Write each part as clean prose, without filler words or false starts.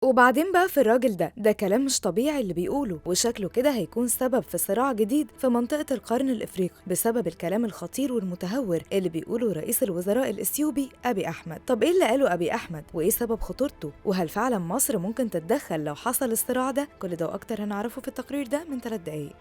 وبعدين بقى في الراجل ده كلام مش طبيعي اللي بيقوله، وشكله كده هيكون سبب في صراع جديد في منطقة القرن الإفريقي بسبب الكلام الخطير والمتهور اللي بيقوله رئيس الوزراء الإثيوبي أبي أحمد. طب إيه اللي قاله أبي أحمد وإيه سبب خطورته؟ وهل فعلا مصر ممكن تتدخل لو حصل الصراع ده؟ كل ده وأكتر هنعرفه في التقرير ده من 3 دقايق.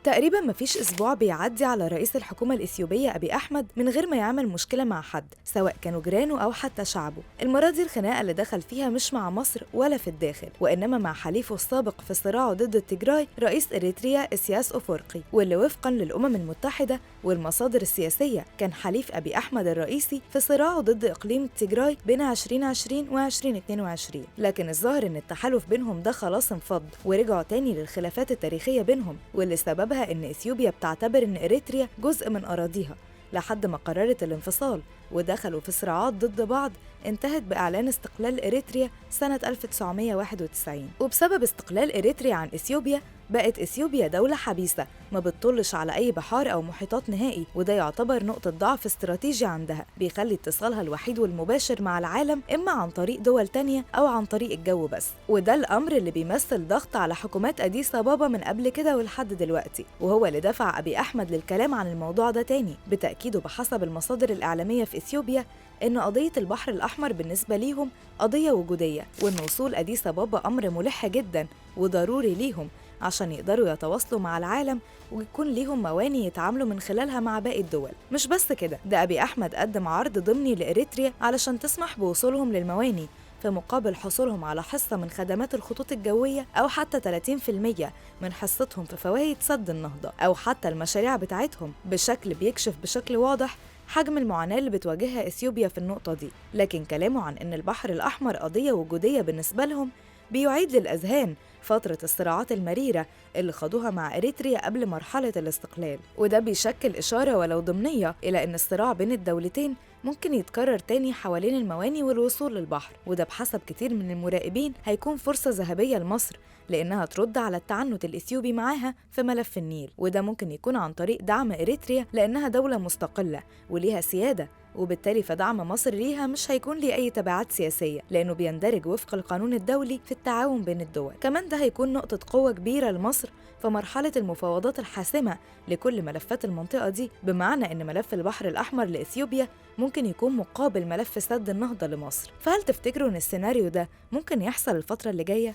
تقريبا مفيش اسبوع بيعدي على رئيس الحكومه الاثيوبيه ابي احمد من غير ما يعمل مشكله مع حد، سواء كانوا جيرانه او حتى شعبه. المره دي الخناقه اللي دخل فيها مش مع مصر ولا في الداخل، وانما مع حليفه السابق في صراعه ضد التجراي رئيس اريتريا إسياس أفورقي، واللي وفقا للامم المتحده والمصادر السياسيه كان حليف ابي احمد الرئيسي في صراعه ضد اقليم التجراي بين 2020 و 2022. لكن الظاهر ان التحالف بينهم ده خلاص انفض ورجعوا تاني للخلافات التاريخيه بينهم، واللي سببها إن إثيوبيا بتعتبر إن إريتريا جزء من أراضيها لحد ما قررت الانفصال، ودخلوا في صراعات ضد بعض انتهت بإعلان استقلال إريتريا سنة 1991. وبسبب استقلال إريتريا عن إثيوبيا بقت إثيوبيا دولة حبيسة ما بتطلش على أي بحار أو محيطات نهائي، وده يعتبر نقطة ضعف استراتيجي عندها بيخلي اتصالها الوحيد والمباشر مع العالم إما عن طريق دول تانية أو عن طريق الجو بس. وده الأمر اللي بيمثل ضغط على حكومات أديس أبابا من قبل كده ولحد دلوقتي، وهو اللي دفع أبي أحمد للكلام عن الموضوع ده تاني. بتأكيده بحسب المصادر الإعلامية في إثيوبيا إن قضية البحر الأحمر بالنسبة ليهم قضية وجودية، وإن وصول أديس أبابا أمر ملح جدا وضروري ليهم عشان يقدروا يتواصلوا مع العالم ويكون ليهم مواني يتعاملوا من خلالها مع باقي الدول. مش بس كده، ده أبي أحمد قدم عرض ضمني لإريتريا علشان تسمح بوصولهم للمواني في مقابل حصولهم على حصة من خدمات الخطوط الجوية، أو حتى 30% من حصتهم في فوائد سد النهضة، أو حتى المشاريع بتاعتهم، بشكل بيكشف بشكل واضح حجم المعاناة اللي بتواجهها إثيوبيا في النقطة دي. لكن كلامه عن إن البحر الأحمر قضية وجودية بالنسبة لهم بيعيد للأذهان فترة الصراعات المريرة اللي خاضوها مع إريتريا قبل مرحلة الاستقلال، وده بيشكل إشارة ولو ضمنية إلى أن الصراع بين الدولتين ممكن يتكرر تاني حوالين المواني والوصول للبحر. وده بحسب كتير من المراقبين هيكون فرصة ذهبية لمصر لأنها ترد على التعنت الإثيوبي معاها في ملف النيل، وده ممكن يكون عن طريق دعم إريتريا لأنها دولة مستقلة وليها سيادة، وبالتالي فدعم مصر ليها مش هيكون ليه أي تبعات سياسية لأنه بيندرج وفق القانون الدولي في التعاون بين الدول. كمان ده هيكون نقطة قوة كبيرة لمصر في مرحلة المفاوضات الحاسمة لكل ملفات المنطقة دي، بمعنى إن ملف البحر الأحمر لإثيوبيا ممكن يكون مقابل ملف سد النهضة لمصر. فهل تفتكروا إن السيناريو ده ممكن يحصل الفترة اللي جاية؟